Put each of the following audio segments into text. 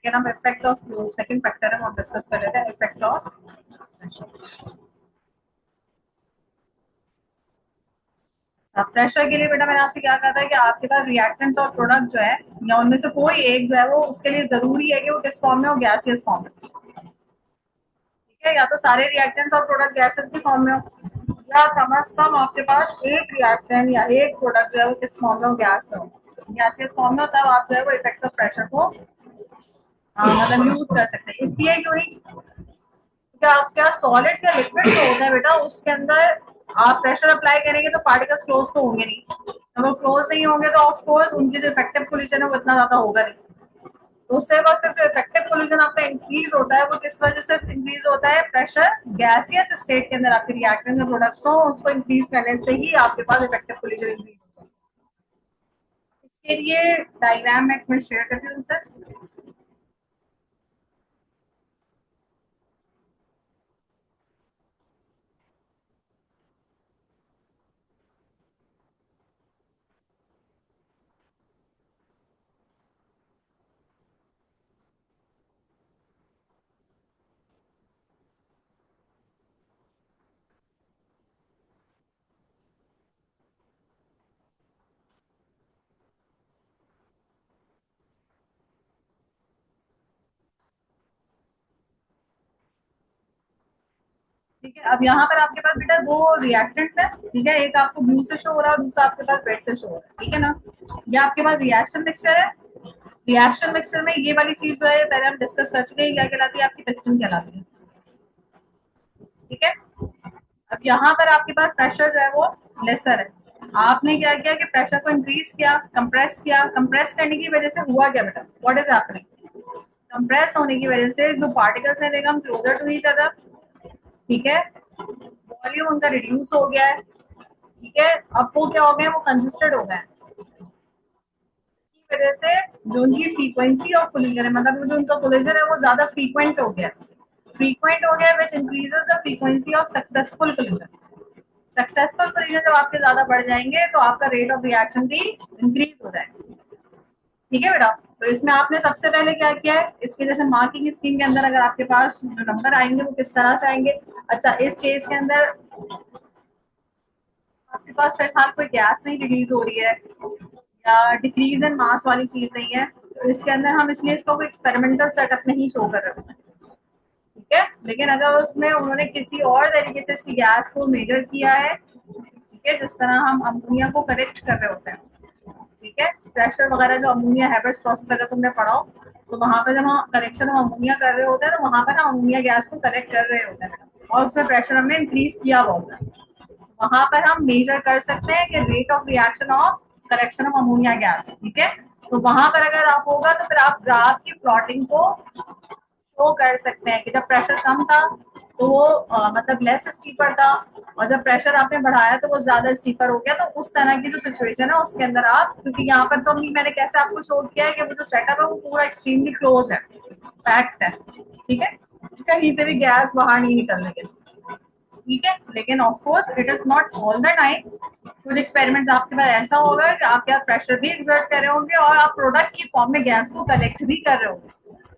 Second हम effect of flow, second factor हम discuss कर लेते हैं, इफेक्ट ऑफ प्रेशर। प्रेशर के लिए बेटा मैंने आपसे क्या कहा था कि आपके पास रिएक्टेंट्स और प्रोडक्ट जो है या उनमें से कोई एक जो है वो उसके लिए जरूरी है कि वो किस फॉर्म में हो, गैसियस फॉर्म में। ठीक है, या तो सारे रिएक्टेंट्स और प्रोडक्ट गैसेस की फॉर्म में हो, या कम अज कम आपके पास एक रिएक्टेंट या एक प्रोडक्ट जो है वो किस फॉर्म में हो, गैस में हो, गैसियस फॉर्म में हो, तब आप जो है वो इफेक्ट ऑफ प्रेशर को मतलब यूज कर सकते हैं। इसलिए क्यों नहीं, क्या क्या सॉलिड्स या लिक्विड जो होता है बेटा उसके अंदर आप प्रेशर अप्लाई करेंगे तो पार्टिकल्स क्लोज तो होंगे नहीं, अगर वो क्लोज नहीं होंगे तो ऑफ कोर्स उनकी जो इफेक्टिव कोलिजन है वो इतना ज्यादा होगा नहीं। तो उससे बस सिर्फ जो इफेक्टिव कोलिजन आपका इंक्रीज होता है वो किस वजह से इंक्रीज होता है, प्रेशर गैसियस स्टेट के अंदर आपके रिएक्टेंट के प्रोडक्ट्स हो उसको इंक्रीज करने से ही आपके पास इफेक्टिव कोलिजन इंक्रीज होता है। इसके लिए डायग्राम में एक मिनट शेयर करती हूँ सर। ठीक है, अब यहाँ पर आपके पास बेटा दो रिएक्टेंट्स है। ठीक है, एक आपको ब्लू से शो हो रहा है, दूसरा आपके पास रेड से शो हो रहा है। ठीक है ना, ये आपके पास रिएक्शन मिक्सचर है। रिएक्शन मिक्सचर में ये वाली चीज जो है पहले हम डिस्कस कर चुके हैं, क्या कहलाती है, आपकी पिस्टन कहलाती है। ठीक है, अब यहाँ पर आपके पास प्रेशर जो है वो लेसर है। आपने क्या किया कि प्रेशर को इंक्रीज किया, कंप्रेस किया। कंप्रेस करने की वजह से हुआ क्या बेटा, व्हाट इज हैपनिंग, कंप्रेस होने की वजह से जो पार्टिकल्स हैं they come closer to each other. ठीक है, वॉल्यूम उनका रिड्यूस हो गया है। ठीक है, अब वो क्या हो गए, वो कंजस्टेड हो गए हैं। इसकी वजह से जो उनकी फ्रीक्वेंसी ऑफ कोलिजन है, मतलब जो उनका कोलिजन है वो ज्यादा फ्रीक्वेंट हो गया, फ्रीक्वेंट हो गया which increases the frequency of successful collision. Successful collision जब आपके ज्यादा बढ़ जाएंगे तो आपका रेट ऑफ रिएक्शन भी इंक्रीज हो जाएगा। ठीक है बेटा, तो इसमें आपने सबसे पहले क्या किया है, इसके जैसे मार्किंग स्कीम के अंदर अगर आपके पास जो नंबर आएंगे वो किस तरह से आएंगे। अच्छा, इस केस के अंदर आपके पास फिलहाल कोई गैस नहीं रिलीज हो रही है या डिक्रीज इन मास वाली चीज नहीं है, तो इसके अंदर हम इसलिए इसको कोई एक्सपेरिमेंटल सेटअप नहीं शो कर रहे हैं। ठीक है, लेकिन अगर उसमें उन्होंने किसी और तरीके से इसकी गैस को मेजर किया है, ठीक है, जिस तरह हम अमोनिया को करेक्ट कर रहे होते हैं। ठीक है, प्रेशर वगैरह जो अमोनिया हैबर्स प्रोसेस अगर तुमने पढ़ा हो तो वहां पर जब हम करेक्शन ऑफ अमोनिया कर रहे होते हैं तो वहां पर हम अमोनिया गैस को कलेक्ट कर रहे होते हैं और उसमें प्रेशर हमने इंक्रीज किया हुआ होता है। वहां पर हम मेजर कर सकते हैं कि rate of reaction of correction of ammonia gas. ठीक है, तो वहां पर अगर आप होगा तो फिर आप ग्राफ की प्लॉटिंग को शो कर सकते हैं कि जब प्रेशर कम था तो वो मतलब लेस स्टीपर था, और जब प्रेशर आपने बढ़ाया तो वो ज्यादा स्टीपर हो गया। तो उस तरह की जो सिचुएशन है उसके अंदर आप, क्योंकि यहाँ पर तो मैंने कैसे आपको शो किया है कि वो जो सेटअप है वो पूरा एक्सट्रीमली क्लोज है, पैक्ड है। ठीक है, कहीं से भी गैस बाहर नहीं निकलने के। ठीक है, लेकिन of course it is not all the time. कुछ एक्सपेरिमेंट्स आपके पास ऐसा होगा कि आप क्या प्रेशर भी एक्सर्ट कर रहे होंगे और आप प्रोडक्ट की फॉर्म में गैस को कलेक्ट भी कर रहे होंगे,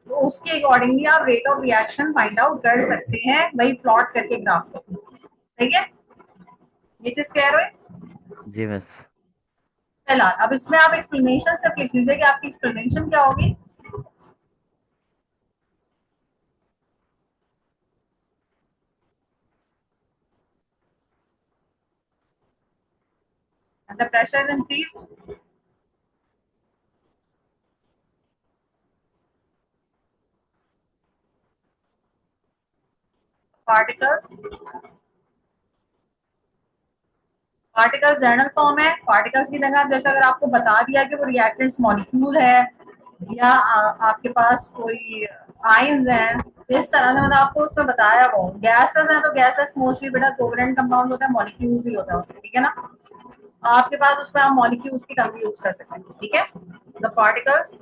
तो उसके अकॉर्डिंगली आप rate of reaction find out कर सकते हैं वही प्लॉट करके ग्राफ को। ठीक है, ये चीज क्लियर हुई। जी बस। फिलहाल अब इसमें आप एक्सप्लेनेशन सिर्फ लिख लीजिए कि आपकी एक्सप्लेनेशन क्या होगी। The pressure is increased, particles, particles journal form है। पार्टिकल्स की जगह जैसे अगर आपको बता दिया कि वो रिएक्टेंट्स मॉलिक्यूल है या आपके पास कोई आयंस हैं, इस तरह से मतलब आपको उसमें बताया वो गैसेस हैं, तो गैसेस मोस्टली बेटा कोवेलेंट कंपाउंड होता है, मॉलिक्यूल्स ही होता है उसमें। ठीक है ना, आपके पास उसमें आप मॉलिक्यूल्स की टर्म यूज कर सकते हैं। ठीक है, द पार्टिकल्स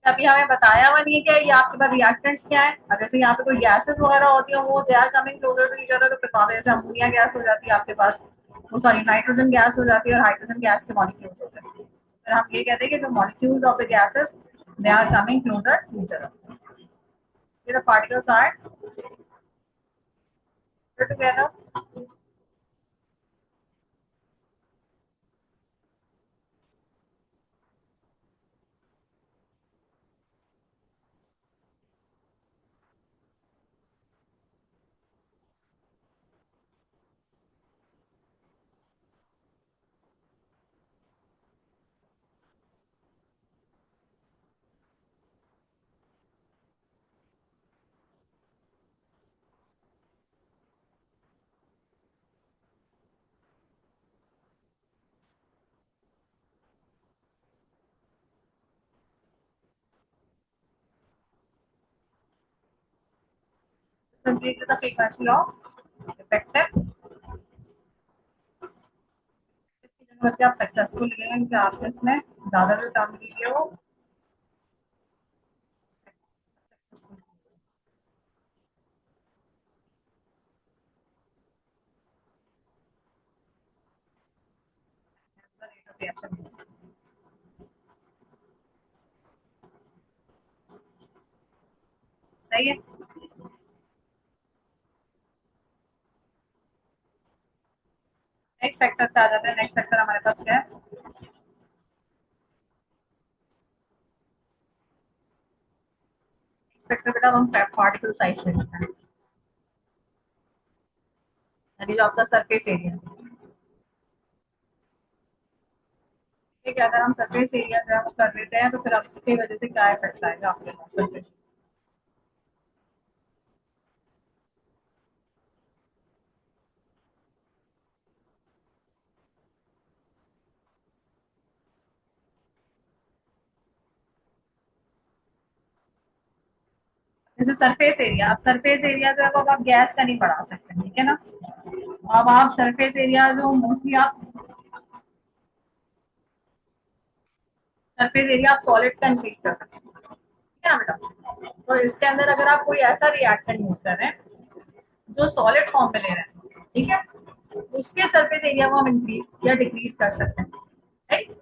अभी हमें बताया हुआ नहीं है क्या ये आपके पास रिएक्टेंट्स क्या है। अगर जैसे यहाँ पे कोई गैसेस वगैरह होती है वो they are coming closer to each other, तो फिर जैसे अमोनिया गैस हो जाती है आपके पास, वो सॉरी नाइट्रोजन गैस हो जाती है और हाइड्रोजन गैस के मॉलिक्यूल्स होते हैं। फिर हम ये कहते हैं कि जो molecules of the gases they are coming closer to each other. Okay, the particles are together. So increases the frequency of effective. करके आप सक्सेसफुल लिए हैं कि आपने उसमें ज्यादा जो टर्म दी है वो सक्सेसफुल रिएक्शन सही है। नेक्स्ट फैक्टर पे आ जाते हैं। नेक्स्ट फैक्टर हमारे पास क्या है? नेक्स्ट फैक्टर बेटा हम पार्टिकल साइज ले लेते हैं, यानी जो आपका सरफेस एरिया। ठीक है, अगर हम सरफेस एरिया जो है वो कर लेते हैं तो फिर अब उसकी वजह से क्या इफेक्ट आएगा आपके पास सरफेस। जैसे सरफेस एरिया, आप सरफेस एरिया जो है वो आप गैस का नहीं बढ़ा सकते, ठीक है ना। अब आप सरफेस एरिया जो मोस्टली आप सरफेस एरिया आप सॉलिड्स का इंक्रीज कर सकते हैं, ठीक है ना बेटा। तो इसके अंदर अगर आप कोई ऐसा रिएक्टेंट यूज कर रहे हैं जो सॉलिड फॉर्म में ले रहे हैं, ठीक है, उसके सरफेस एरिया को हम इंक्रीज या डिक्रीज कर सकते हैं, राइट।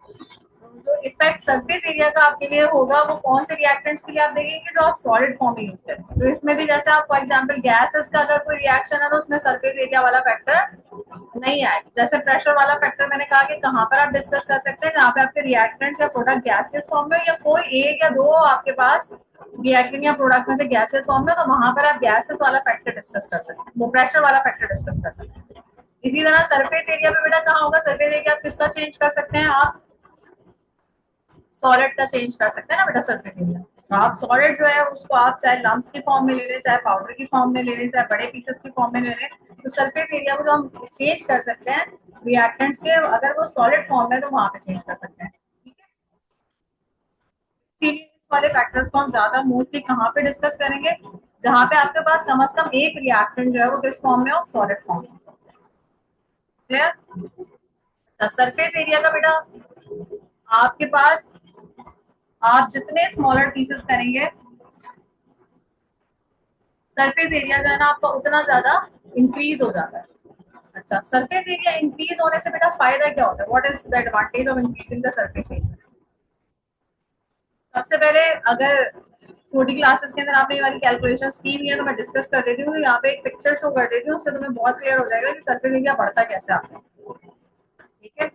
जो इफेक्ट सरफेस एरिया का आपके लिए होगा वो कौन से रिएक्टेंट्स के लिए आप देखेंगे जो आप सॉलिड फॉर्म में यूज करें। तो इसमें भी जैसे आप फॉर एग्जांपल गैसेस का अगर कोई रिएक्शन है तो उसमें सरफेस एरिया वाला फैक्टर नहीं आए। जैसे प्रेशर वाला फैक्टर मैंने कहा कि कहाँ पर आप डिस्कस कर सकते हैं, जहाँ पे आपके रिएक्टेंट या प्रोडक्ट गैसियस फॉर्म में या कोई एक या दो आपके पास रिएक्टेंट या प्रोडक्ट में से गैसियस फॉर्म में, तो वहां पर आप गैसेस वाला फैक्टर डिस्कस कर सकते हैं, वो प्रेशर वाला फैक्टर डिस्कस कर सकते हैं। इसी तरह सरफेस एरिया पे बेटा कहाँ होगा? सरफेस एरिया आप किसका चेंज कर सकते हैं? आप सॉलिड का चेंज कर सकते हैं ना बेटा सरफेस एरिया। तो आप सॉलिड जो है उसको आप चाहे लम्स की फॉर्म में ले लें, चाहे पाउडर की फॉर्म में ले लें, चाहे बड़े पीसेस की फॉर्म में ले लें, तो सरफेस एरिया को जो हम चेंज कर सकते हैं रिएक्टेंट्स के, अगर वो सॉलिड फॉर्म है तो वहां पे चेंज कर सकते हैं, ठीक है। इसीलिए इस वाले फैक्टर्स को हम ज्यादा मोस्टली कहाँ पे डिस्कस करेंगे? जहाँ पे आपके पास कम से कम एक रिएक्टेंट जो है वो किस फॉर्म में हो? सॉलिड फॉर्म में। क्लियर? सरफेस एरिया का बेटा आपके पास आप जितने स्मॉलर पीसेस करेंगे सरफेस एरिया जो है ना आपका उतना ज्यादा इंक्रीज हो जाता है। अच्छा, सरफेस एरिया इंक्रीज होने से बेटा फायदा क्या होता है? What is the advantage of increasing the surface area? सबसे पहले अगर छोटी क्लासेस के अंदर आपने ये वाली कैलकुलेशन की हुई है तो मैं डिस्कस कर देती हूँ, यहाँ पे एक पिक्चर शो कर देती हूँ, उससे तुम्हें बहुत क्लियर हो जाएगा कि सरफेस एरिया बढ़ता कैसे आपका, ठीक है।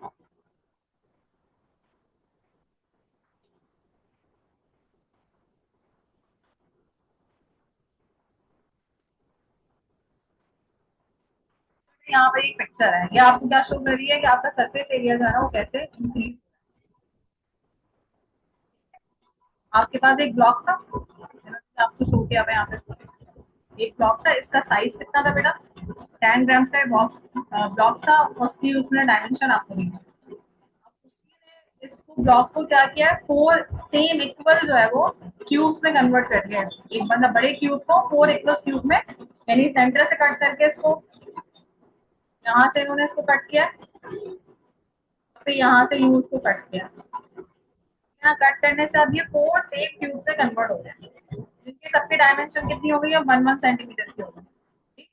यहाँ पे एक पिक्चर है, ये आपको क्या शो कर रही है कि आपका सरफेस एरिया जो है ना वो कैसे इंक्रीज। आपके पास एक ब्लॉक था, आपको शो किया मैं यहाँ पे, एक ब्लॉक था, इसका साइज कितना था बेटा? 10 ग्राम्स का ब्लॉक था, उसकी उसने डायमेंशन आपको दी। इसको ब्लॉक को क्या किया है, फोर सेम इक्वल जो है वो क्यूब्स में कन्वर्ट कर दिया है। एक मतलब बड़े क्यूब को फोर इक्वल क्यूब में, यानी सेंटर से कट करके इसको यहाँ से इन्होंने इसको कट किया, फिर यहाँ से यूज को कट किया। यहाँ कट करने से अब ये फोर सेम क्यूब से कन्वर्ट हो गया, जिनकी सबकी डायमेंशन कितनी हो गई है? 1 1 सेंटीमीटर की हो गई।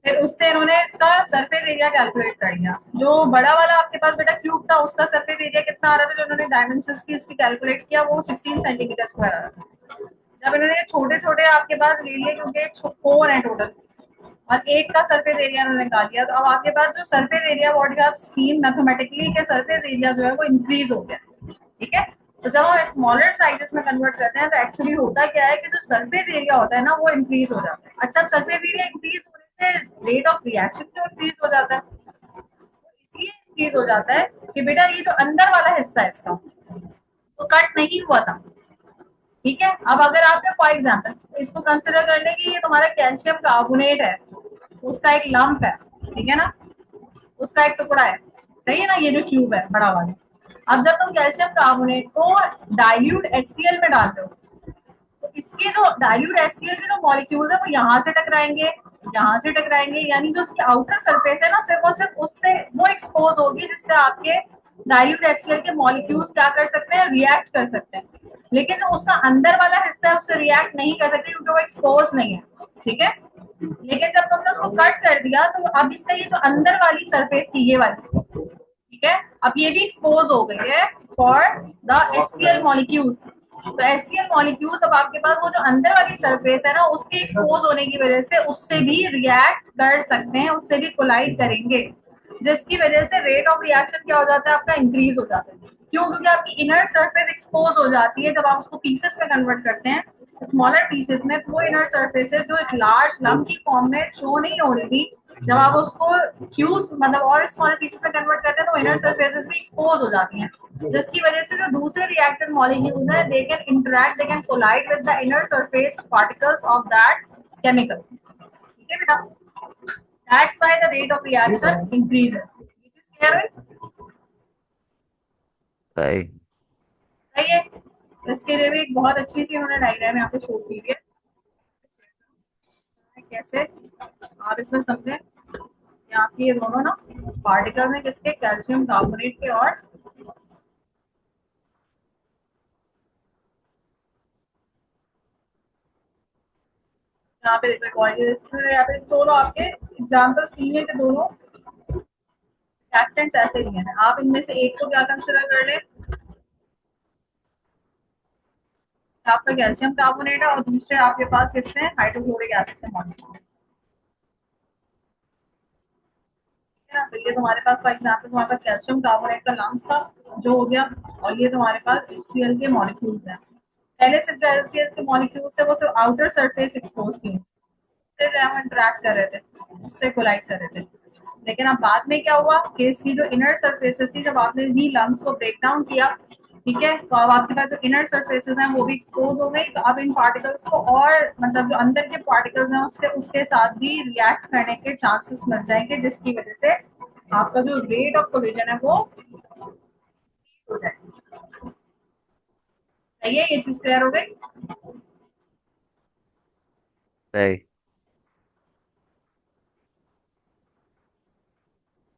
फिर उससे इन्होंने इसका सरफेस एरिया कैलकुलेट कर लिया। जो बड़ा वाला आपके पास बेटा क्यूब था, उसका सरफेस एरिया कितना आ रहा था, जो इन्होंने डायमेंशंस की इसकी कैलकुलेट किया, वो 16 सेंटीमीटर स्क्वायर आ रहा था। जब इन्होंने छोटे छोटे आपके पास ले लिए, क्योंकि 4 है टोटल, और एक का सरफेस एरिया उन्होंने निकाल लिया, तो अब आपके पास जो surface area what you have seen mathematically के सरफेस एरिया जो है वो इंक्रीज हो गया। ठीक है। तो जब हम स्मॉलर साइजेस में कन्वर्ट करते हैं, तो एक्चुअली होता क्या है कि जो सरफेस एरिया होता है ना, वो इंक्रीज हो जाता है। अच्छा, सरफेस एरिया इंक्रीज होने से रेट ऑफ रिएक्शन जो इंक्रीज हो जाता है, इसलिए इंक्रीज हो जाता है कि बेटा ये जो अंदर वाला हिस्सा है इसका, तो कट नहीं हुआ था। ठीक है। अब अगर आपने फॉर एग्जाम्पल इसको कंसिडर कर लें कि ये तुम्हारा कैल्शियम कार्बोनेट है, उसका एक लंप है, ठीक है ना, उसका एक टुकड़ा है, सही है ना, ये जो क्यूब है बड़ा वाला। अब जब तुम कैल्शियम कार्बोनेट को डाइल्यूट HCl में डालते हो, तो इसके जो डाइल्यूट HCl के जो मॉलिक्यूल है वो यहाँ से टकराएंगे, यहाँ से टकराएंगे, यानी जो उसकी आउटर सरफेस है ना, सिर्फ और सिर्फ उससे वो एक्सपोज होगी, जिससे आपके डाइल्यूट HCl के मॉलिक्यूल्स क्या कर सकते हैं, रिएक्ट कर सकते हैं। लेकिन जो उसका अंदर वाला हिस्सा है उससे रिएक्ट नहीं कर सकते, क्योंकि वो एक्सपोज नहीं है। ठीक है। लेकिन जब तुमने उसको कट कर दिया, तो अब इसका ये जो अंदर वाली सरफेस थी, ये वाली, ठीक है, अब ये भी एक्सपोज हो गई है फॉर द HCl मॉलिक्यूल्स। तो HCl मॉलिक्यूल्स अब आपके पास वो जो अंदर वाली सरफेस है ना, उसके एक्सपोज होने की वजह से उससे भी रिएक्ट कर सकते हैं, उससे भी कोलाइड करेंगे, जिसकी वजह से रेट ऑफ रिएक्शन क्या हो जाता है आपका, इंक्रीज हो जाता है। क्यों? क्योंकि आपकी इनर सरफेस एक्सपोज हो जाती है। जब आप उसको पीसेस में कन्वर्ट करते हैं, स्मॉलर पीसेस में, वो इनर सर्फेसेस जो एक लार्ज लंप की फॉर्म में शो नहीं हो रही थी, जब आप उसको क्यूब मतलब और स्मॉल पीसेस में कन्वर्ट करते हैं, तो इनर सर्फेसेस भी एक्सपोज हो जाती हैं, जिसकी वजह से जो दूसरे रिएक्टेड मॉलिक्यूल्स हैं, they can interact, they can collide with the inner surface particles of that chemical. ठीक है बेटा, that's why the rate of reaction increases. Which is clear है? सही। सही है। इसके लिए भी एक बहुत अच्छी सी उन्होंने डायग्राम यहाँ पे शो की है, कैसे आप इसमें समझें। यहाँ की ये दोनों ना पार्टिकल हैं, किसके, कैल्शियम कार्बोनेट के, और यहाँ पे देखो यहाँ पे दोनों आपके एग्जाम्पल्स दिए हैं कि दोनों रिएक्टेंट्स ऐसे दिए हैं। आप इनमें से एक को क्या कंसिडर कर लें, आपका कैल्शियम कार्बोनेट है, और दूसरे आपके पास किससे हैं, हाइड्रोक्लोरिक एसिड के मॉलिक्यूल है ना। तो ये तुम्हारे पास फॉर एग्जाम्पल तुम्हारे पास कैल्शियम कार्बोनेट का लम्स था, जो हो गया, और ये तुम्हारे पास HCl के मॉलिक्यूल्स हैं। पहले सिर्फ HCl के मॉलिक्यूल्स से वो सिर्फ आउटर सरफेस एक्सपोज थी, फिर हम इंटरेक्ट कर रहे थे, उससे कोलाइड कर रहे थे। लेकिन अब बाद में क्या हुआ कि इसकी जो इनर सरफेसेस थी, जब आपने इन्हीं लम्स को ब्रेक डाउन किया, ठीक है, तो अब आपके पास जो इनर सरफेसेस हैं वो भी एक्सपोज हो गई। तो अब इन पार्टिकल्स को और मतलब जो अंदर के पार्टिकल्स हैं उसके उसके साथ भी रिएक्ट करने के चांसेस मिल जाएंगे, जिसकी वजह से आपका जो रेट ऑफ कोलिजन है वो हो जाएगा। सही है, ये चीज क्लियर हो गई। सही।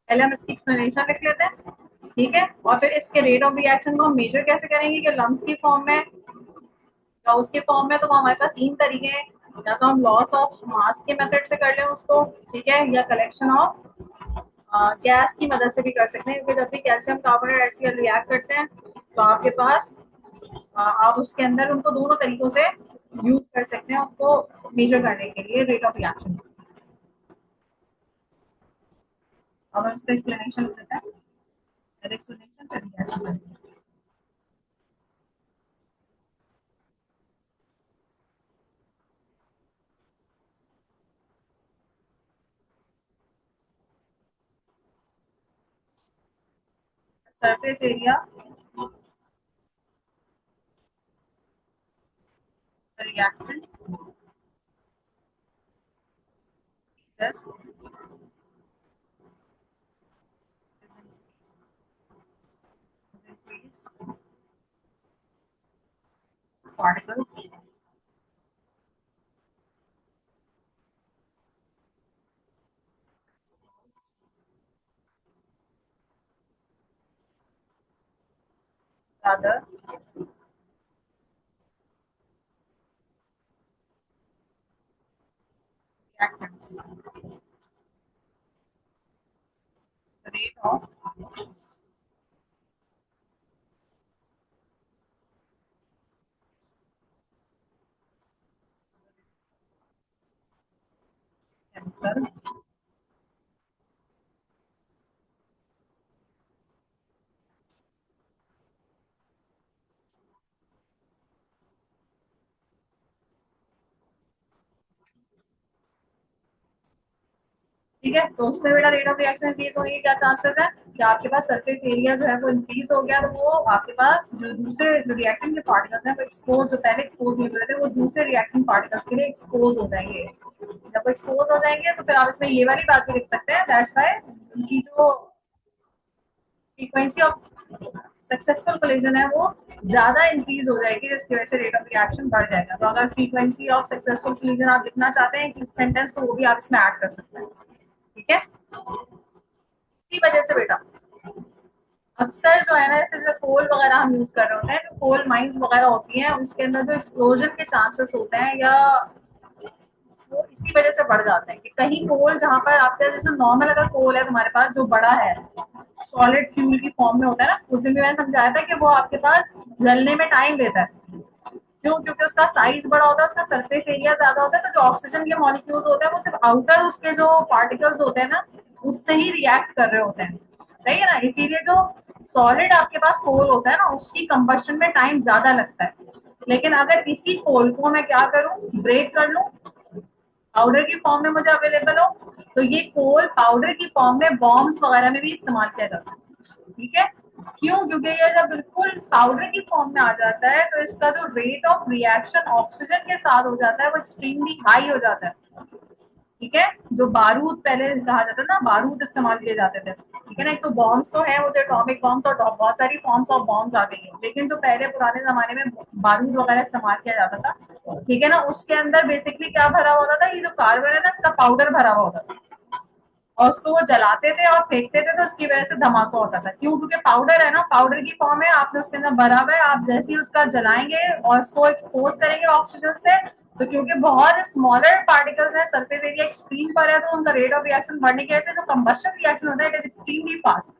पहले हम इसकी एक्सप्लेनेशन लिख लेते हैं, ठीक है, और फिर इसके रेट ऑफ रिएक्शन को हम मेजर कैसे करेंगे, कि लम्स की फॉर्म में या उसके फॉर्म में। तो वो हमारे पास 3 तरीके हैं, या तो हम लॉस ऑफ मास के मेथड से कर लें उसको, ठीक है, या कलेक्शन ऑफ गैस की मदद से भी कर सकते हैं, क्योंकि जब भी कैल्शियम कार्बोनेट HCl रिएक्ट करते हैं, तो आपके पास आप उसके अंदर उनको दोनों तरीकों से यूज कर सकते हैं, उसको मेजर करने के लिए रेट ऑफ रिएक्शन। अब हम इसका एक्सप्लेनेशन देते हैं, एक्सप्लेनेशन फिर reaction. Surface area reactant this is increased particles other reactants. Rate of chemical ठीक है। तो उसमें बेटा रेट ऑफ रिएक्शन इंक्रीज होने के क्या चांसेस है कि आपके पास सरफेस एरिया जो है वो इंक्रीज हो गया, तो वो आपके पास जो दूसरे जो रिएक्टिंग के पार्टिकल्स हैं वो एक्सपोज, जो पहले एक्सपोज नहीं हो रहे थे वो दूसरे रिएक्टिंग पार्टिकल्स के लिए एक्सपोज हो जाएंगे। जब वो एक्सपोज हो जाएंगे तो फिर आप इसमें ये वाली बात भी लिख सकते हैं, दैट्स व्हाई उनकी जो फ्रीक्वेंसी ऑफ सक्सेसफुल कोलिजन है वो ज्यादा इंक्रीज हो जाएगी, जिसकी वजह से रेट ऑफ रिएक्शन बढ़ जाएगा। तो अगर फ्रीक्वेंसी ऑफ सक्सेसफुल कोलिजन आप लिखना चाहते हैं कि सेंटेंस, तो वो भी आप इसमें ऐड कर सकते हैं। ठीक है, इसी वजह से बेटा अक्सर जो है ना, जैसे कोल वगैरह हम यूज कर रहे होते हैं, जो कोल माइंस वगैरह होती हैं उसके अंदर जो एक्सप्लोजन के चांसेस होते हैं या वो इसी वजह से बढ़ जाते हैं कि कहीं कोल जहाँ पर आपका जैसे नॉर्मल अगर कोल है तुम्हारे पास जो बड़ा है सॉलिड फ्यूल की फॉर्म में होता है ना, उस दिन भी मैंने समझाया था कि वो आपके पास जलने में टाइम लेता है। क्यों? क्योंकि उसका साइज बड़ा होता है, उसका सरफेस एरिया ज्यादा होता है, तो जो ऑक्सीजन के मॉलिक्यूल्स होते हैं वो सिर्फ आउटर उसके जो पार्टिकल्स होते हैं ना उससे ही रिएक्ट कर रहे होते हैं। सही है ना, इसीलिए जो सॉलिड आपके पास कोल होता है ना उसकी कंबशन में टाइम ज्यादा लगता है। लेकिन अगर इसी कोल को मैं क्या करूं, ब्रेक कर लूं, पाउडर की फॉर्म में मुझे अवेलेबल हो, तो ये कोल पाउडर की फॉर्म में बॉम्ब्स वगैरह में भी इस्तेमाल किया जाता है। ठीक है, क्यों? क्योंकि ये जब बिल्कुल पाउडर की फॉर्म में आ जाता है तो इसका जो रेट ऑफ रिएक्शन ऑक्सीजन के साथ हो जाता है वो एक्सट्रीमली हाई हो जाता है। ठीक है, जो बारूद पहले कहा जाता था ना, बारूद इस्तेमाल किए जाते थे। ठीक है ना, एक तो बॉम्ब्स तो है वो जो एटॉमिक बॉम्ब्स और बहुत सारी फॉर्म्स ऑफ बॉम्ब्स आ गई है, लेकिन जो पहले पुराने जमाने में बारूद वगैरह इस्तेमाल किया जाता था, ठीक है ना, उसके अंदर बेसिकली क्या भरा होता था, ये जो कार्बन है ना इसका पाउडर भरा हुआ होता था और उसको वो जलाते थे और फेंकते थे, तो उसकी वजह से धमाका होता था। क्यों? क्योंकि पाउडर है ना, पाउडर की फॉर्म है, आपने उसके अंदर भरा हुआ है, आप जैसे ही उसका जलाएंगे और उसको एक्सपोज करेंगे ऑक्सीजन से, तो क्योंकि बहुत स्मॉलर पार्टिकल्स हैं, सरफेस एरिया एक्सट्रीम पर है, तो उनका रेट ऑफ रिएक्शन बढ़ने की वजह से जो कंबशन रिएक्शन होता है इट इज एक्सट्रीमली फास्ट।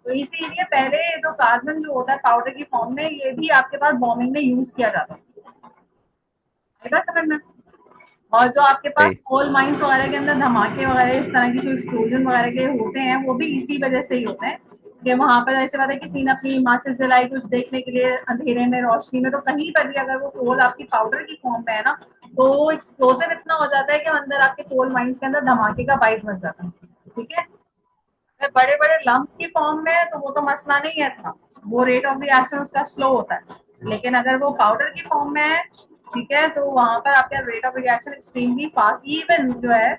तो इसीलिए पहले जो कार्बन जो होता है पाउडर की फॉर्म में, ये भी आपके पास बॉम्बिंग में यूज किया जाता है समझ में। और जो आपके पास सही। कोल माइंस वगैरह के अंदर धमाके वगैरह इस तरह की जो एक्सप्लोजन वगैरह के होते हैं वो भी इसी वजह से ही होते हैं कि वहां पर ऐसे बात है किसी ने अपनी माचिस जलाई कुछ देखने के लिए अंधेरे में रोशनी में, तो कहीं पर भी अगर वो कोल आपकी पाउडर की फॉर्म में है ना तो वो एक्सप्लोजन इतना हो जाता है कि अंदर आपके कोल माइंस के अंदर धमाके का बाइस बन जाता है। ठीक है, अगर बड़े बड़े लम्स की फॉर्म में है तो वो तो मसला नहीं है इतना, वो रेट ऑफ रिएक्शन उसका स्लो होता है। लेकिन अगर वो पाउडर की फॉर्म में है, ठीक है, तो वहां पर आपका rate of reaction extremely fast. Even जो है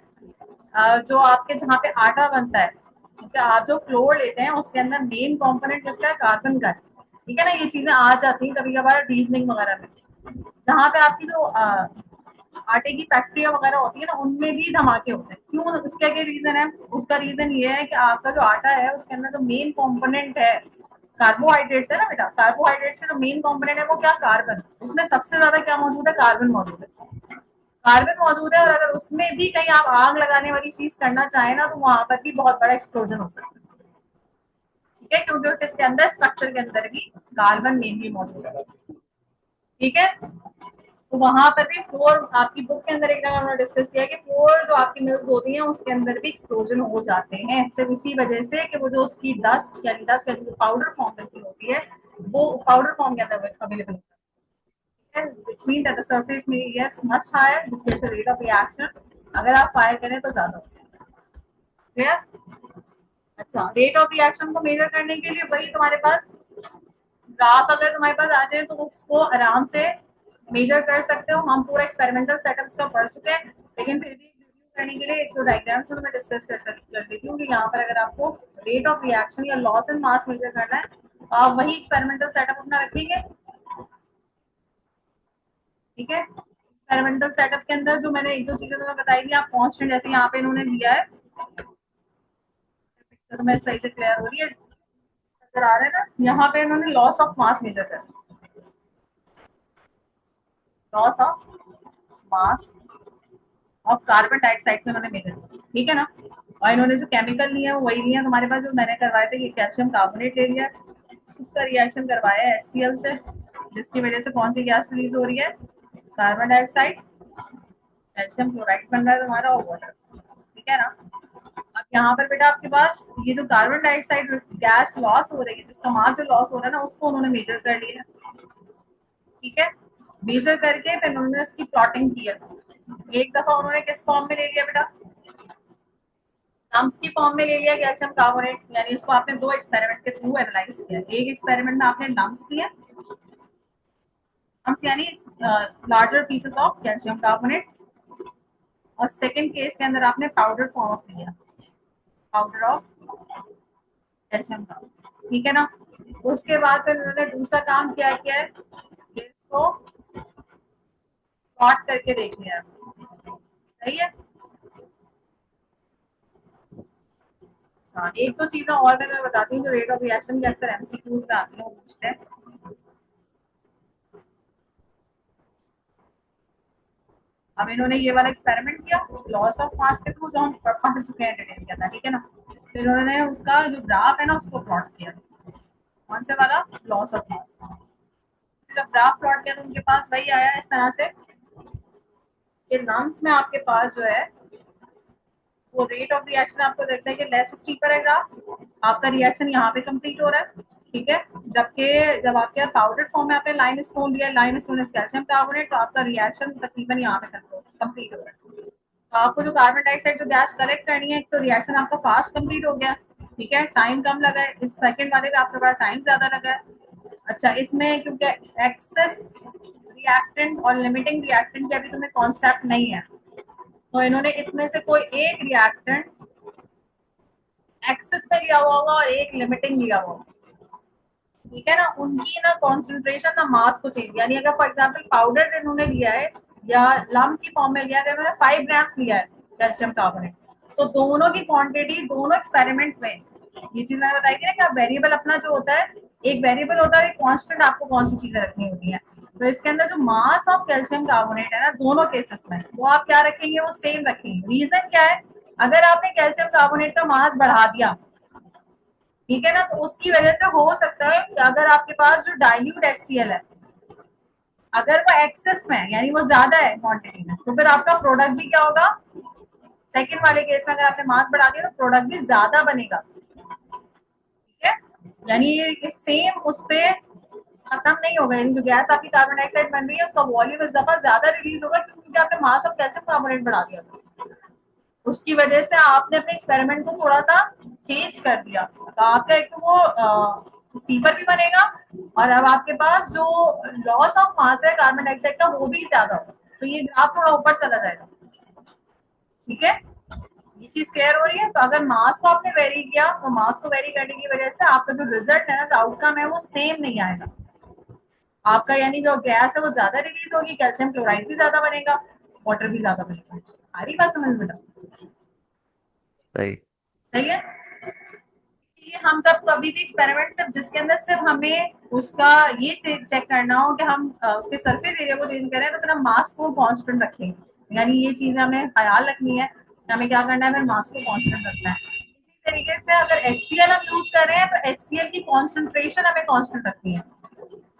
जो आपके जहाँ पे आटा बनता है, ठीक है, आप जो फ्लोर लेते हैं उसके अंदर मेन कंपोनेंट किसका है, कार्बन का है। ठीक है ना, ये चीजें आ जाती हैं कभी कभार रीजनिंग वगैरह में, जहाँ पे आपकी जो आटे की फैक्ट्रियां वगैरह होती है ना उनमें भी धमाके होते हैं। क्यों? उसका क्या रीजन है? उसका रीजन ये है कि आपका जो आटा है उसके अंदर जो मेन कंपोनेंट है कार्बोहाइड्रेट्स है ना बेटा, कार्बोहाइड्रेट्स के जो मेन कंपोनेंट है वो क्या, कार्बन। उसमें सबसे ज्यादा क्या मौजूद है, कार्बन मौजूद है। कार्बन मौजूद है, और अगर उसमें भी कहीं आप आग लगाने वाली चीज करना चाहें ना तो वहां पर भी बहुत बड़ा एक्सप्लोजन हो सकता है। ठीक है, क्योंकि इसके अंदर स्ट्रक्चर के अंदर भी कार्बन मेनली मौजूद है। ठीक है, तो वहां पर भी फ्लोर आपकी बुक के अंदर एक जगह उन्होंने डिस्कस किया कि फ्लोर जो आपकी मिल्स होती हैं उसके अंदर भी एक्सप्लोजन हो जाते हैं, सिर्फ इसी वजह से कि वो जो उसकी डस्ट यानी पाउडर फॉर्म की होती है वो पाउडर फॉर्म के अंदर अवेलेबल होता है, which mean that the surface में यस मच हायर, जिसकी वजह से रेट ऑफ रिएक्शन अगर आप फायर करें तो ज्यादा हो सकता है। क्लियर? अच्छा, रेट ऑफ रिएक्शन को मेजर करने के लिए वही तुम्हारे पास ग्राफ अगर तुम्हारे पास आ जाए तो उसको आराम से मेजर कर सकते हो। हम पूरा एक्सपेरिमेंटल सेटअप का पढ़ चुके हैं, लेकिन फिर भी रिव्यू करने के लिए एक दो डायग्राम्स में डिस्कस कर देती हूँ कि यहाँ पर अगर आपको रेट ऑफ रिएक्शन या लॉस इन मास मेजर करना है तो आप वही एक्सपेरिमेंटल सेटअप अपना रखेंगे। ठीक है, एक्सपेरिमेंटल सेटअप के अंदर जो मैंने एक दो चीजें तुम्हें बताई थी, आप कॉन्स्टेंट जैसे यहाँ पे इन्होंने दिया है, पिक्चर में सही से क्लियर हो रही है, नजर आ रहा है ना, यहाँ पे इन्होंने लॉस ऑफ मास मेजर कर, loss of mass of carbon dioxide में उन्होंने मेजर किया। ठीक है ना, और इन्होंने जो केमिकल लिया है वही लिया हमारे पास जो मैंने करवाए थे, ये कैल्शियम कार्बोनेट ले लिया, उसका रिएक्शन करवाया है HCl से, जिसकी वजह से कौन सी गैस रिलीज हो रही है, कार्बन डाइऑक्साइड, कैल्शियम क्लोराइड बन रहा है तुम्हारा और वाटर, ठीक है ना। अब यहाँ पर बेटा आपके पास ये जो कार्बन डाइऑक्साइड गैस लॉस हो रही है, जिसका मास जो लॉस हो रहा है ना, उसको उन्होंने मेजर कर लिया है, ठीक है। मेजर करके फिर उन्होंने इसकी प्लॉटिंग की है। एक दफा उन्होंने किस फॉर्म में ले लिया बेटा, नम्स की फॉर्म में ले लिया कैल्शियम कार्बोनेट, यानी इसको आपने दो एक्सपेरिमेंट के थ्रू एनालाइज किया। एक एक्सपेरिमेंट में आपने नम्स लिया, नम्स यानी larger pieces of calcium carbonate, और सेकंड केस के अंदर आपने पाउडर फॉर्म ऑफ लिया, पाउडर ऑफ कैल्शियम कार्बोनेट, ठीक है ना। उसके बाद फिर उन्होंने दूसरा काम क्या किया है, इसको प्लॉट करके देख लिया, सही है। अच्छा, एक दो चीजें और मैं बताती हूँ जो रेट ऑफ रिएक्शन के अक्सर MCQs में आती है, पूछते हैं। अब इन्होंने ये वाला एक्सपेरिमेंट किया लॉस ऑफ मास के थ्रू, जो हम पढ़ चुके हैं डिटेल के अंदर, ठीक है ना। फिर इन्होंने उसका जो ग्राफ है ना उसको प्लॉट किया, कौन से वाला, लॉस ऑफ मास। जब ग्राफ प्लॉट किया तो उनके पास वही आया इस तरह से, ये नम्स में आपके पास जो है वो रेट ऑफ रिएक्शन आपको देखते हैं कि लेस स्टीपर है ग्राफ, आपका रिएक्शन यहाँ पे कंप्लीट हो रहा है, ठीक है। जबकि जब आपके पाउडर फॉर्म में आपने लाइम स्टोन लिया, lime stone is calcium carbonate, तो आपका रिएक्शन तकरीबन यहाँ पे कंप्लीट हो रहा है। तो आपको जो कार्बन डाइऑक्साइड जो गैस कलेक्ट करनी है, तो रिएक्शन आपका फास्ट कंप्लीट हो गया, ठीक है, टाइम कम लगा है। इस सेकंड वाले में आपके पास टाइम ज्यादा लगा है। अच्छा, इसमें क्योंकि एक्सेस रिएक्टेंट और लिमिटिंग रिएक्टेंट की अभी तुम्हें कॉन्सेप्ट नहीं है, तो इन्होंने इसमें से कोई एक रिएक्टेंट एक्सेस में लिया हुआ होगा और एक लिमिटिंग लिया हुआ होगा, ठीक है ना। उनकी ना कॉन्सेंट्रेशन ना मास को चेंज, यानी अगर फॉर एग्जाम्पल पाउडर इन्होंने लिया है या लम की फॉर्म में लिया, अगर इन्होंने 5 ग्राम्स लिया है कैल्शियम कार्बोनेट, तो दोनों की क्वांटिटी दोनों एक्सपेरिमेंट में, ये चीज मैंने बताई थी ना कि आप वेरिएबल अपना जो होता है, एक वेरिएबल होता है, एक कांस्टेंट आपको कौन सी चीजें रखनी होती है। तो इसके अंदर जो मास ऑफ कैल्शियम कार्बोनेट है ना दोनों केसेस में, वो आप क्या रखेंगे, वो सेम रखेंगे। रीजन क्या है, अगर आपने कैल्शियम कार्बोनेट का मास बढ़ा दिया, ठीक है ना, तो उसकी वजह से हो सकता है कि अगर आपके पास जो डाइल्यूट HCl है, अगर वो एक्सेस में है यानी वो ज्यादा है क्वांटिटी में, तो फिर आपका प्रोडक्ट भी क्या होगा, सेकंड वाले केस में अगर आपने मास बढ़ा दिया तो प्रोडक्ट भी ज्यादा बनेगा, ठीक है। यानी ये सेम उस पे खत्म नहीं होगा, यानी जो गैस आपकी कार्बन डाइऑक्साइड बन रही है उसका वॉल्यूम इस दफा ज्यादा रिलीज होगा, क्योंकि आपने मास ऑफ कैल्शियम कार्बोनेट बढ़ा दिया था। उसकी वजह से आपने अपने एक्सपेरिमेंट को थोड़ा सा चेंज कर दिया, तो आपका एक तो वो स्टीपर भी बनेगा, और अब आपके पास जो लॉस ऑफ मास है कार्बन डाइऑक्साइड का वो भी ज्यादा होगा, तो ये ग्राफ थोड़ा ऊपर चला जाएगा, ठीक है। ये चीज क्लियर हो रही है। तो अगर मास को आपने वेरी किया तो मास को वेरी करने की वजह से आपका जो रिजल्ट है ना, जो आउटकम है वो सेम नहीं आएगा आपका, यानी जो गैस है वो ज्यादा रिलीज होगी, कैल्शियम क्लोराइड भी ज्यादा बनेगा, वाटर भी ज्यादा बनेगा। आ रही बात समझ बेटा, सही। सही है। इसलिए हम जब कभी भी एक्सपेरिमेंट सिर्फ जिसके अंदर सिर्फ हमें उसका ये चेक करना हो कि हम उसके सरफेस एरिया को चेंज करें, तो फिर हम मास को कांस्टेंट रखेंगे, यानी ये चीज हमें ख्याल रखनी है कि हमें क्या करना है, फिर मास को कांस्टेंट रखना है। इसी तरीके से अगर HCl हम यूज कर रहे हैं तो HCl की कॉन्सेंट्रेशन हमें कांस्टेंट रखनी है।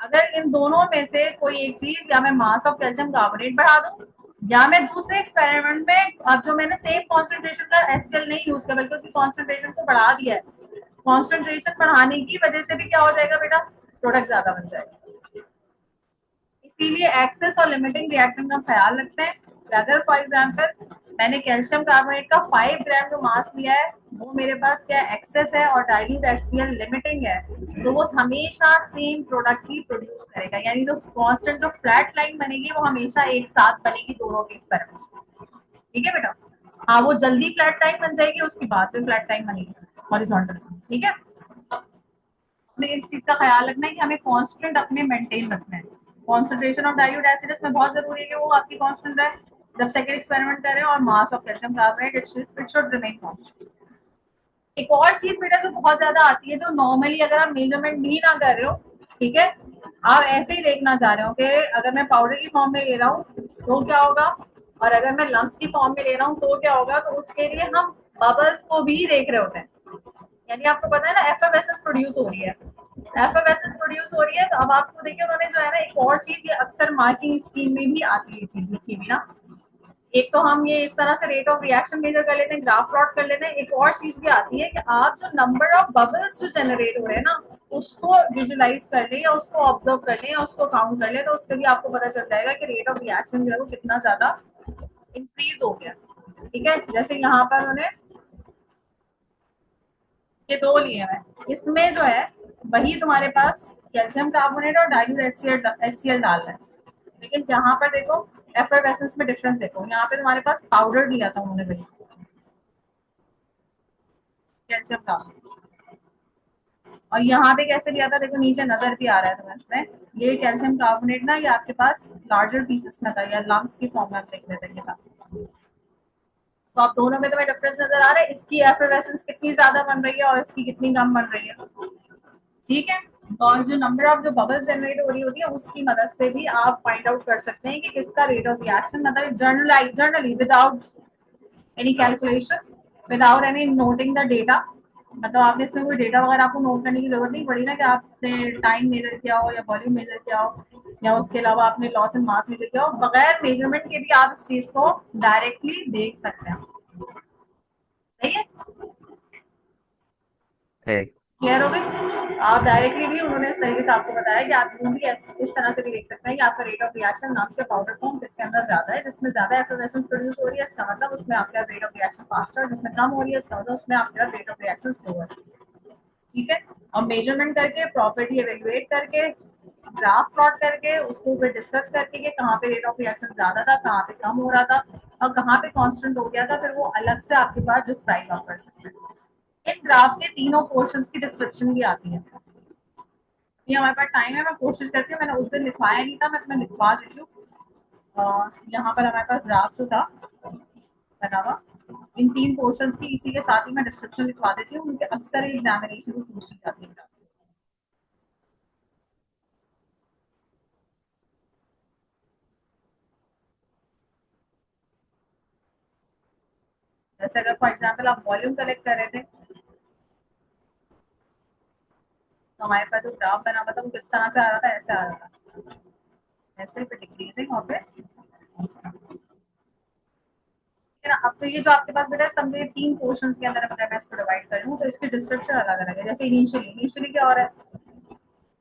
अगर इन दोनों में से कोई एक चीज, या मैं मास ऑफ कैल्शियम कार्बोनेट बढ़ा दूं, या मैं दूसरे एक्सपेरिमेंट में अब जो मैंने सेम कॉन्सेंट्रेशन का HCl नहीं यूज किया बल्कि उसकी कॉन्सेंट्रेशन को बढ़ा दिया है, कॉन्सेंट्रेशन बढ़ाने की वजह से भी क्या हो जाएगा बेटा, प्रोडक्ट ज्यादा बन जाएगा। इसीलिए एक्सेस और लिमिटिंग रिएक्टेंट का ख्याल रखते हैं कि अगर फॉर एग्जांपल मैंने कैल्शियम कार्बोनेट का 5 ग्राम जो मास लिया है, वो मेरे पास क्या एक्सेस है और डाइल्यूट HCl लिमिटिंग है, तो वो हमेशा सेम प्रोडक्ट ही प्रोड्यूस करेगा, यानी जो कांस्टेंट जो फ्लैट लाइन बनेगी वो हमेशा एक साथ बनेगी दोनों के एक्सपेरिमेंट्स में, ठीक है बेटा। हाँ, वो जल्दी फ्लैट लाइन बन जाएगी, उसकी बाद में फ्लैट लाइन बनेगी हॉरिजॉन्टल, ठीक है। हमें इस चीज का ख्याल रखना है कि हमें कांस्टेंट अपने मेंटेन रखना है। कॉन्सेंट्रेशन ऑफ डाइल्यूट एसिड इसमें बहुत जरूरी है कि वो आपकी कांस्टेंट रहे जब सेकंड एक्सपेरिमेंट कर रहे हैं, और mass of calcium carbonate it should remain constant. एक और चीज बेटा जो बहुत ज्यादा आती है, जो नॉर्मली अगर आप मेजरमेंट भी ना कर रहे हो, ठीक है, आप ऐसे ही देखना चाह रहे हो कि अगर मैं पाउडर की फॉर्म में ले रहा हूँ तो क्या होगा, और अगर मैं लम्स की फॉर्म में ले रहा हूँ तो क्या होगा, तो उसके लिए हम बबल्स को भी देख रहे होते हैं। यानी आपको पता है ना एफएमएसएस प्रोड्यूस हो रही है, एफएमएसएस प्रोड्यूस हो रही है, तो अब आपको देखिए उन्होंने जो है ना एक और चीज, ये अक्सर मार्किंग स्कीम में भी आती है चीज लिखी हुई ना। एक तो हम ये इस तरह से रेट ऑफ रिएक्शन मेजर कर लेते हैं, ग्राफ प्लॉट कर लेते हैं। एक और चीज भी आती है कि आप जो नंबर ऑफ बबल्स जो जनरेट हो रहे हैं ना, उसको विजुलाइज कर लें या उसको ऑब्जर्व कर लें या उसको काउंट कर लें, तो उससे भी आपको पता चल जाएगा कि रेट ऑफ रिएक्शन जो है वो कितना ज्यादा इंक्रीज हो गया। ठीक है, जैसे यहाँ पर उन्होंने ये दो लिए हैं, इसमें जो है वही तुम्हारे पास कैल्शियम कार्बोनेट और डाइल्यूट एचसीएल डाल रहे हैं, लेकिन यहाँ पर देखो एफएफएसएस में डिफरेंस देखो, यहाँ पे तुम्हारे पास पाउडर लिया था उन्होंने वही कैल्शियम कार्बोनेट, और यहाँ पे कैसे लिया था देखो, नीचे नजर भी आ रहा है तुम्हें इसमें, ये कैल्शियम कार्बोनेट ना ये आपके पास लार्जर पीसेस में था या लम्स की फॉर्म में आप देख लेते हैं, तो आप दोनों में तुम्हें डिफरेंस नजर आ रहा है, इसकी एफएफएसएस कितनी ज्यादा बन रही है और इसकी कितनी कम बन रही है। ठीक है, और जो नंबर ऑफ जो बबल्स जनरेट हो रही होती है उसकी मदद से भी आप फाइंड आउट कर सकते हैं कि किसका रेट ऑफ रिएक्शन, मतलब generally without any calculation, without any noting the data, मतलब आपने इसमें कोई डेटा वगैरह आपको नोट करने की जरूरत नहीं पड़ी ना कि आपने टाइम मेजर किया हो या वॉल्यूम मेजर किया हो या उसके अलावा आपने लॉस एंड मास मेजर किया हो, बगैर मेजरमेंट के भी आप इस चीज को डायरेक्टली देख सकते हैं। सही है, है। क्लियर हो गई। आप डायरेक्टली भी उन्होंने इस तरीके से आपको बताया कि आप भी इस तरह से भी देख सकते हैं कि आपका रेट ऑफ रिएक्शन नाम से पाउडर फॉर्म किसके अंदर ज्यादा है, जिसमें ज्यादा एफलोरेसेंस प्रोड्यूस हो रही है इसका मतलब उसमें आपका रेट ऑफ रिएक्शन फास्टर है, जिसमें कम हो रही है इसका मतलब उसमें आपका रेट ऑफ रिएक्शन स्लो है। ठीक है, और मेजरमेंट करके प्रॉपर्टी एवेल्युएट करके ग्राफ प्लॉट करके उसको फिर डिस्कस करके कि कहाँ पे रेट ऑफ रिएक्शन ज्यादा था, कहाँ पे कम हो रहा था और कहाँ पे कांस्टेंट हो गया था, फिर वो अलग से आपके पास डिस्क्राइब आप कर सकते हैं। इन ग्राफ के तीनों पोर्शंस की डिस्क्रिप्शन भी आती है। ये हमारे पास टाइम है, मैं कोशिश करती हूँ, मैंने उस दिन लिखवाया नहीं था, मैं तुम्हें लिखवा देती हूँ। यहाँ पर हमारे पास ग्राफ जो था बना हुआ, इन तीन पोर्शंस की इसी के साथ ही मैं डिस्क्रिप्शन लिखवा देती हूँ, उनके अक्सर एग्जामिनेशन में पूछी जाती है। जैसे अगर फॉर एग्जाम्पल आप वॉल्यूम कलेक्ट कर रहे थे, तो हमारे पास जो ग्राफ बना हुआ था वो किस तरह से आ रहा था, ऐसे आ रहा था, ऐसे फिर डिक्रीजिंग और फिर है ना। अब तो ये जो आपके पास बेटा समझे तीन पोर्शंस के अंदर अगर मैं इसको डिवाइड कर लूँ तो इसके डिस्क्रिप्शन अलग अलग है। जैसे इनिशियली इनिशियली क्या हो रहा है,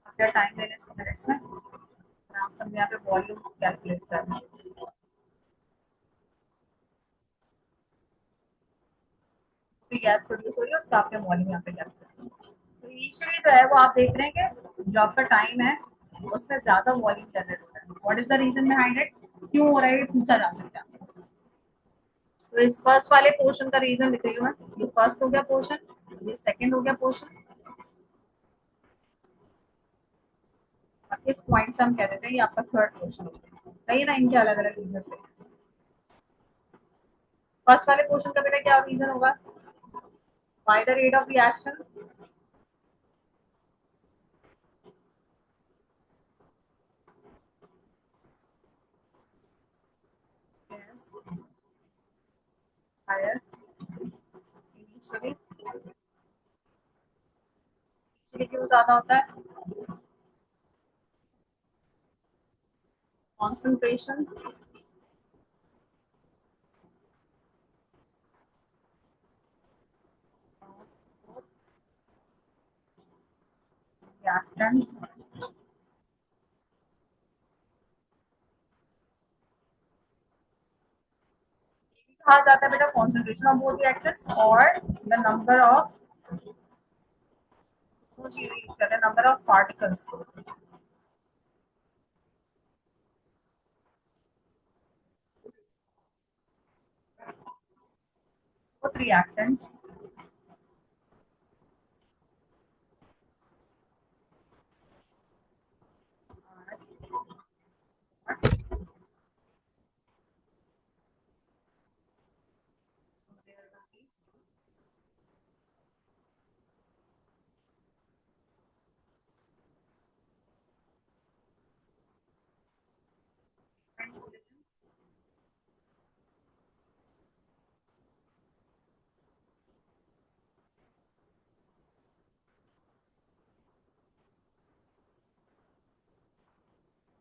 अपना टाइम लेने इसको मिनट्स में, आप सब यहाँ पे वॉल्यूम कैलकुलेट करना है, फिर गैस प्रोड्यूस हो रही है उसका आपने वॉल्यूम यहाँ पे कैलकुलेट। तो इनिशियली जो है वो आप देख रहे हैं कि जो आपका टाइम है उसमें ज्यादा वॉल्यूम जनरेट हो रहा है। What is the reason behind it, क्यों हो रहा है ये पूछा जा सकता है आपसे। तो इस फर्स्ट वाले पोर्शन का रीजन लिख रही हूँ मैं, ये फर्स्ट हो गया पोर्शन, ये सेकंड हो गया पोर्शन, और इस पॉइंट से हम कह देते हैं ये आपका थर्ड पोर्शन हो गया। सही है ना, इनके अलग अलग रीजन है। फर्स्ट वाले पोर्शन का बेटा क्या रीजन होगा, by the rate of reaction higher initially, क्यों ज्यादा होता है, कॉन्सेंट्रेशन reactants कहा जाता है बेटा कॉन्सेंट्रेशन ऑफ बोथ रिएक्टेंट्स और द नंबर ऑफ, दो चीजें यूज करते हैं, number of particles both reactants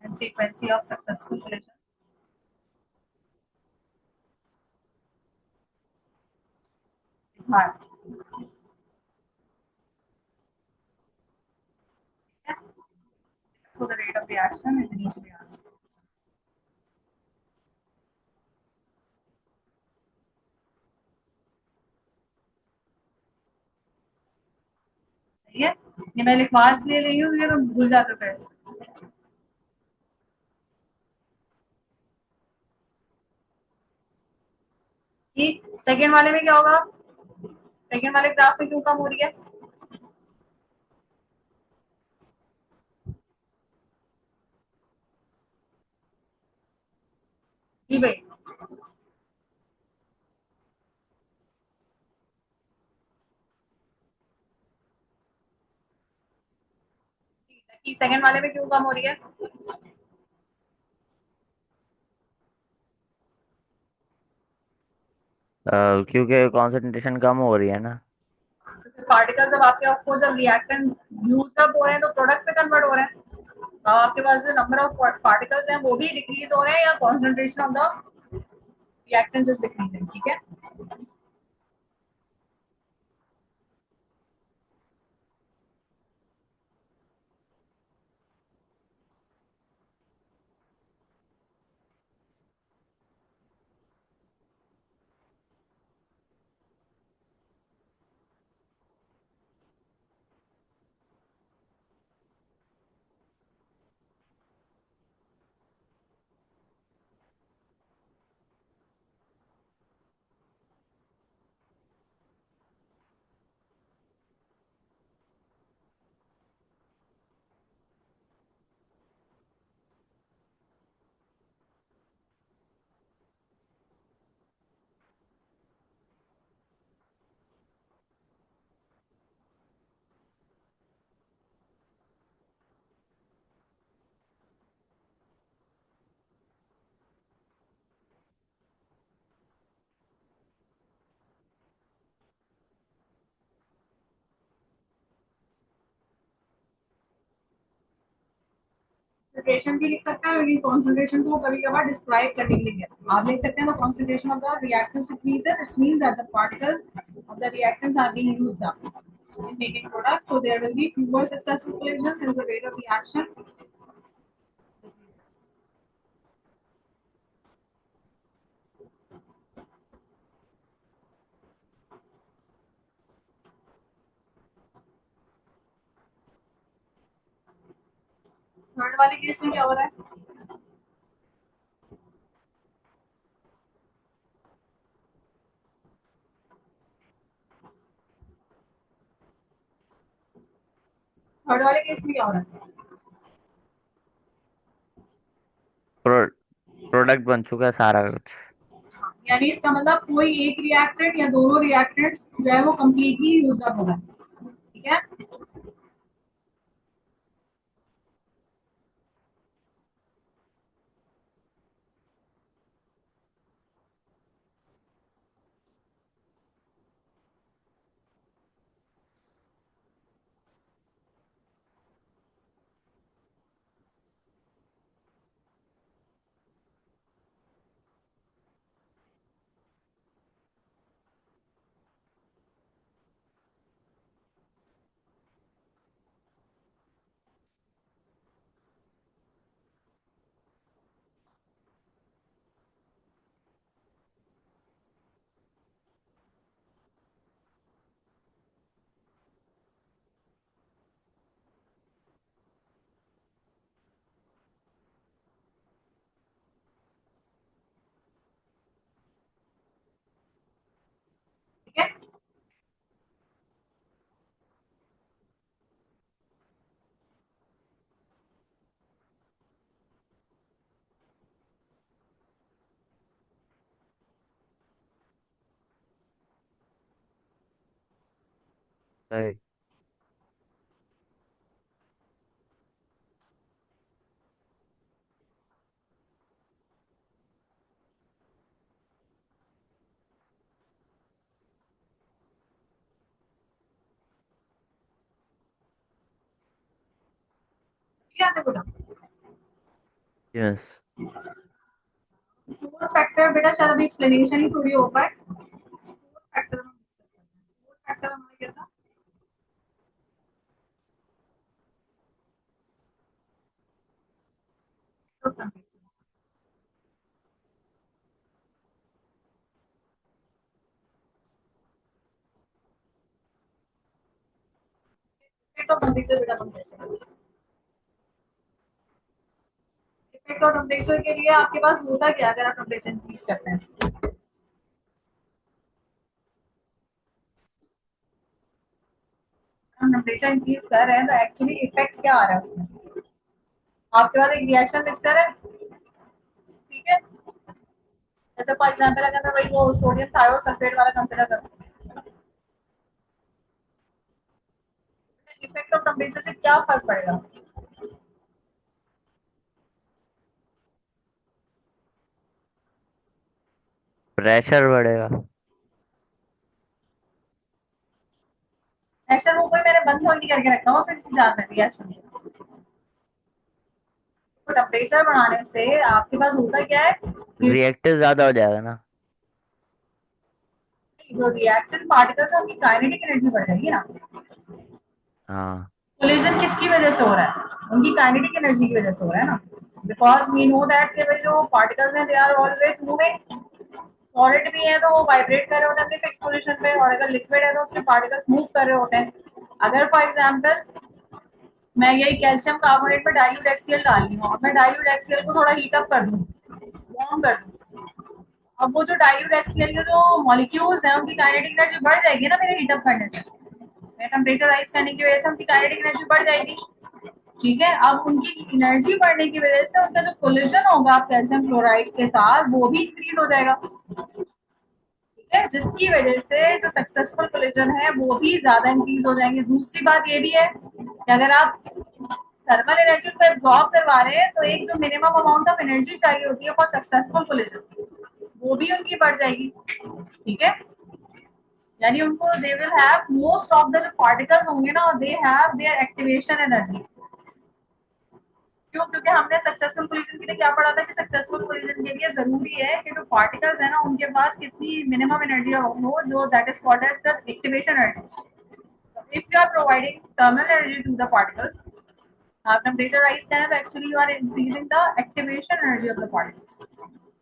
and frequency of successful collision is high. Okay? So the rate of reaction is initially high. सही है, ये मैं लिखवा इसलिए रही हूँ ये तो भूल जाते थे। ठीक, सेकेंड वाले में क्या होगा? सेकेंड वाले ग्राफ में क्यों कम हो रही है? जी भाई, सेकेंड वाले में क्यों कम हो रही है? क्योंकि कंसंट्रेशन कम हो रही है ना। पार्टिकल जब आपके आपको जब रिएक्टेंट यूज अप हो रहे हैं तो प्रोडक्ट में कन्वर्ट हो रहे हैं, तो आपके पास जो नंबर ऑफ पार्टिकल्स हैं वो भी डिक्रीज हो रहे हैं या concentration of the reactant is decreasing. ठीक है, कॉन्सेंट्रेशन भी लिख सकते हैं लेकिन कॉन्सेंट्रेशन को कभी कभार डिस्क्राइब करने के लिए दिया। आप लिख सकते हैं the concentration of the reactants increases, it means that the particles of the reactants are being used up in making products, so there will be fewer successful collisions and the rate of reaction. Third वाले case में क्या हो रहा है? Third वाले case में क्या हो रहा है? प्रोडक्ट बन चुका है सारा कुछ। यानी इसका मतलब कोई एक रिएक्टेंट या दोनों रिएक्टेंट्स जो है वो कम्प्लीटली यूज अप होगा। ठीक है, ठीक है, सही। ठीक है बेटा। यस। फोर फैक्टर बेटा शायद अभी एक्सप्लेनेशन ही थोड़ी हो पाए। फोर फैक्टर हम डिस्कस करते हैं। फोर फैक्टर हमारा क्या था? तो टेम्परेचर बेटा हम कैसे करेंगे? इफेक्ट ऑफ टेम्परेचर के लिए आपके पास होता क्या अगर आप टेम्परेचर इंक्रीज करते हैं? हम टेम्परेचर इंक्रीज कर रहे हैं तो एक्चुअली इफेक्ट क्या आ रहा है उसमें? आपके पास एक रिएक्शन मिक्सचर है, ठीक है? जैसे फॉर एग्जांपल अगर मैं वही वो सोडियम थायोसल्फेट वाला कंसीडर करूं, इफेक्ट ऑफ टेम्परेचर से क्या फर्क पड़ेगा? प्रेशर बढ़ेगा। एक्शन वो कोई मैंने बंद थोड़ी नहीं करके रखा हुआ, सिर्फ जा रहा है रिएक्शन। तो टेम्परेचर बढ़ाने से आपके पास होता क्या है कि रिएक्टिव ज्यादा हो जाएगा ना। जो रिएक्टेंट पार्टिकल्स है उनकी काइनेटिक एनर्जी बढ़ जाएगी ना। हाँ। कोलिजन किसकी वजह से हो रहा है? उनकी काइनेटिक एनर्जी की वजह से हो रहा है ना। बिकॉज वी नो दैट कि भाई जो पार्टिकल्स हैं they are always moving. Solid भी है तो वो वाइब्रेट कर रहे होते हैं अपने फिक्स पोजीशन पे, और अगर लिक्विड है तो उसके पार्टिकल्स मूव कर रहे होते हैं। अगर फॉर एग्जांपल मैं यही कैल्शियम कार्बोनेट में डाइल्यूट HCl डाल रही हूँ, मैं डाइल्यूट HCl को थोड़ा हीट अप कर दूँ, वार्म कर दूँ, अब वो जो डाइल्यूट HCl के जो मॉलिक्यूल्स हैं उनकी काइनेटिक एनर्जी बढ़ जाएगी ना मेरे हीट अप करने से, मेरे टेम्परेचर राइज करने की वजह से उनकी काइनेटिक एनर्जी बढ़ जाएगी। ठीक है, अब उनकी एनर्जी बढ़ने की वजह से उनका जो कोलिजन होगा कैल्शियम क्लोराइड के साथ वो भी इंक्रीज हो जाएगा। ठीक है, जिसकी वजह से जो सक्सेसफुल कोलिजन है वो भी ज्यादा इंक्रीज हो जाएंगे। दूसरी बात ये भी है कि अगर आप थर्मल एनर्जी को एब्जॉर्ब करवा रहे हैं तो एक जो मिनिमम अमाउंट ऑफ एनर्जी चाहिए होती है फॉर सक्सेसफुल कोलिजन वो भी उनकी बढ़ जाएगी। ठीक है, यानी उनको they will have most of the जो पार्टिकल्स होंगे ना they have their activation energy. क्यों? क्योंकि हमने सक्सेसफुल कोलिजन के लिए क्या पढ़ा था कि सक्सेसफुल कोलिजन के लिए जरूरी है कि जो पार्टिकल्स है ना उनके पास कितनी मिनिमम एनर्जी हो, जो that is called as the activation energy. If you are providing thermal energy to the particles, temperature rise करना तो actually you are increasing the activation energy of the particles.